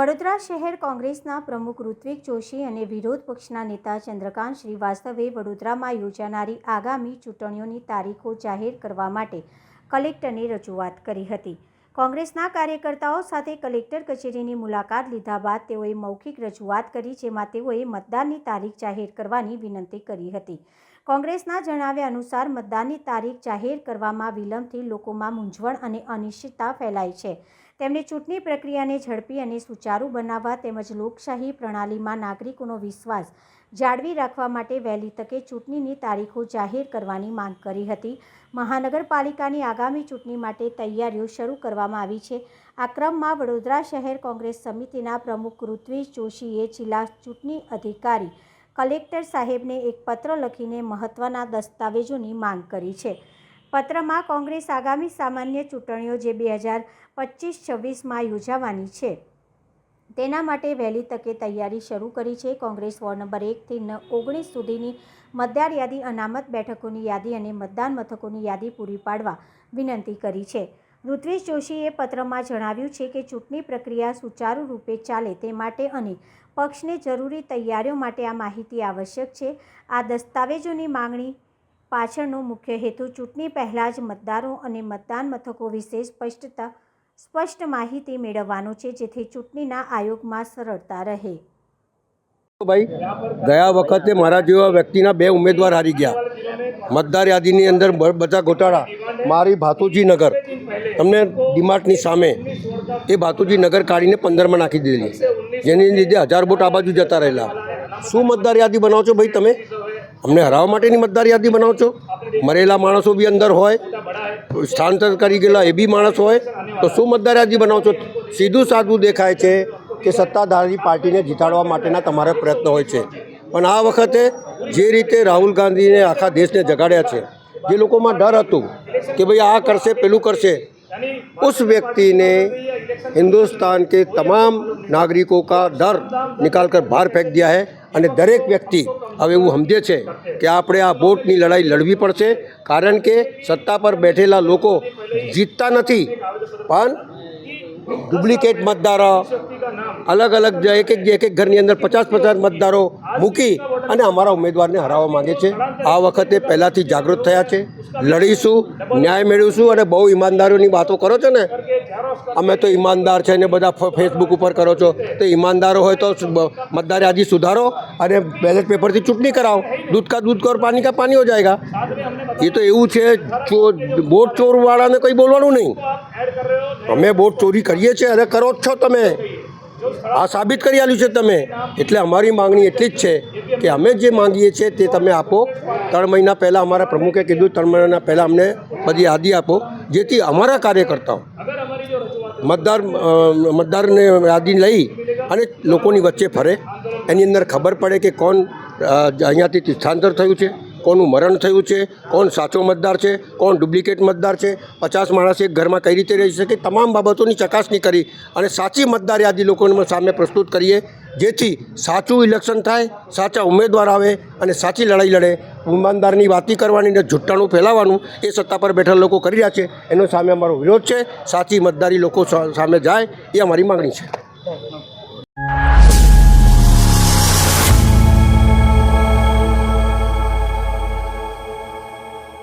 વડોદરા શહેર કોંગ્રેસના પ્રમુખ ઋત્વિક જોશી અને વિરોધ પક્ષના નેતા ચંદ્રકાંત શ્રીવાસ્તવે વડોદરામાં યોજાનારી આગામી ચૂંટણીઓની તારીખો જાહેર કરવા માટે કલેક્ટરને રજૂઆત કરી હતી। કોંગ્રેસના કાર્યકર્તાઓ સાથે કલેક્ટર કચેરીની મુલાકાત લીધા બાદ તેઓએ મૌખિક રજૂઆત કરી, જેમાં તેઓએ મતદાનની તારીખ જાહેર કરવાની વિનંતી કરી હતી। કોંગ્રેસના જણાવ્યા અનુસાર મતદાનની તારીખ જાહેર કરવામાં વિલંબથી લોકોમાં મૂંઝવણ અને અનિશ્ચિતતા ફેલાઈ છે। તેમણે ચૂંટણી પ્રક્રિયાને ઝડપી અને સુચારુ બનાવવા તેમજ લોકશાહી પ્રણાલીમાં નાગરિકોનો વિશ્વાસ જાળવી રાખવા માટે વહેલી તકે ચૂંટણીની તારીખો જાહેર કરવાની માંગ કરી હતી। મહાનગરપાલિકાની આગામી ચૂંટણી માટે તૈયારીઓ શરૂ કરવામાં આવી છે। આ ક્રમમાં વડોદરા શહેર કોંગ્રેસ સમિતિના પ્રમુખ ઋત્વિક જોશીએ જિલ્લા ચૂંટણી અધિકારી કલેક્ટર સાહેબને એક પત્ર લખીને મહત્વના દસ્તાવેજોની માંગ કરી છે। પત્રમાં કોંગ્રેસ આગામી સામાન્ય ચૂંટણીઓ જે 2025-26માં યોજાવાની છે તેના માટે વહેલી તકે તૈયારી શરૂ કરી છે। કોંગ્રેસ વોર્ડ નંબર 1 થી 19 સુધીની મતદાર યાદી, અનામત બેઠકોની યાદી અને મતદાન મથકોની યાદી પૂરી પાડવા વિનંતી કરી છે। ઋત્વિક જોશીએ પત્રમાં જણાવ્યું છે કે ચૂંટણી પ્રક્રિયા સુચારુ રૂપે ચાલે તે માટે અને પક્ષને જરૂરી તૈયારીઓ માટે આ માહિતી આવશ્યક છે। આ દસ્તાવેજોની માંગણી પાછળનો મુખ્ય હેતુ ચૂંટણી પહેલાં જ મતદારો અને મતદાન મથકો વિશે સ્પષ્ટ માહિતી મેળવવાનો છે, જેથી ચૂંટણીના આયોગમાં સરળતા રહે। ભાઈ, ગયા વખતે મારા જેવા વ્યક્તિના 2 ઉમેદવાર હારી ગયા। મતદાર યાદીની અંદર બધા ગોટાળા। મારી ભાતુજી નગર તમને ડીમાર્ટની સામે એ ભાતુજી નગર કાઢીને 15માં નાખી દીધેલી, જેની લીધે 1000 વોટ આ બાજુ જતા રહેલા। શું મતદાર યાદી બનાવો છો ભાઈ તમે? અમને હરાવવા માટેની મતદાર યાદી બનાવો છો? મરેલા માણસો બી અંદર હોય, સ્થળાંતર કરી ગયેલા એ બી માણસ હોય, તો શું મતદાર યાદી બનાવો છો? સીધું સાદું દેખાય છે કે સત્તાધારી પાર્ટીને જીતાડવા માટેના તમારા પ્રયત્ન હોય છે, પણ આ વખતે જે રીતે રાહુલ ગાંધીને આખા દેશને જગાડ્યા છે, જે લોકોમાં ડર હતું કે ભાઈ આ કરશે પેલું કરશે, उस व्यक्ति ने हिंदुस्तान के तमाम नागरिकों का डर निकाल कर बाहर फेंक दिया है। અને દરેક વ્યક્તિ હવે એવું સમજે છે કે આપણે આ વોટની લડાઈ લડવી પડશે, કારણ કે સત્તા પર બેઠેલા લોકો જીતતા નથી, પણ ડુપ્લિકેટ મતદારો અલગ અલગ એક ઘરની અંદર 50-50 મતદારો મૂકી અને અમારા ઉમેદવારને હરાવવા માગે છે। આ વખતે પહેલાંથી જાગૃત થયા છે, લડીશું, ન્યાય મેળવીશું। અને બહુ ઈમાનદારીઓની વાતો કરો છો ને, અમે તો ઈમાનદાર છે ને બધા ફેસબુક ઉપર કરો છો, તો ઈમાનદારો હોય તો મતદાર યાદી સુધારો અને બેલેટ પેપરથી ચૂંટણી કરાવો। दूध का दूध और पानी का पानी हो जाएगा। ये तो એવું છે, વોટ ચોરવાળાને કંઈ બોલવાનું નહીં। અમે વોટ ચોરી કરીએ છીએ અને કરો જ છો તમે, આ સાબિત કરી આલ્યું છે તમે। એટલે અમારી માંગણી એટલી જ છે કે અમે જે માંગીએ છીએ તે તમે આપો। 3 મહિના પહેલાં અમારા પ્રમુખે કીધું 3 મહિના પહેલાં અમને બધી યાદી આપો, જેથી અમારા કાર્યકર્તાઓ મતદારને યાદી લઈ અને લોકોની વચ્ચે ફરે, એની અંદર ખબર પડે કે કોણ અહીંયાથી સ્થળાંતર થયું છે, કોનું મરણ થયું છે, કોણ સાચો મતદાર છે, કોણ ડુપ્લિકેટ મતદાર છે, 50 માણસ એક ઘરમાં કઈ રીતે રહી શકે, તમામ બાબતોની ચકાસણી કરી અને સાચી મતદાર યાદી લોકોને સામે પ્રસ્તુત કરીએ, જેથી સાચું ઇલેક્શન થાય, સાચા ઉમેદવાર આવે અને સાચી લડાઈ લડે। ઈમાનદારની વાતી કરવાની ને જુઠ્ઠાણું ફેલાવવાનું એ સત્તા પર બેઠેલા લોકો કરી રહ્યા છે, એનો સામે અમારો વિરોધ છે। સાચી મતદારી લોકો સામે જાય એ અમારી માગણી છે।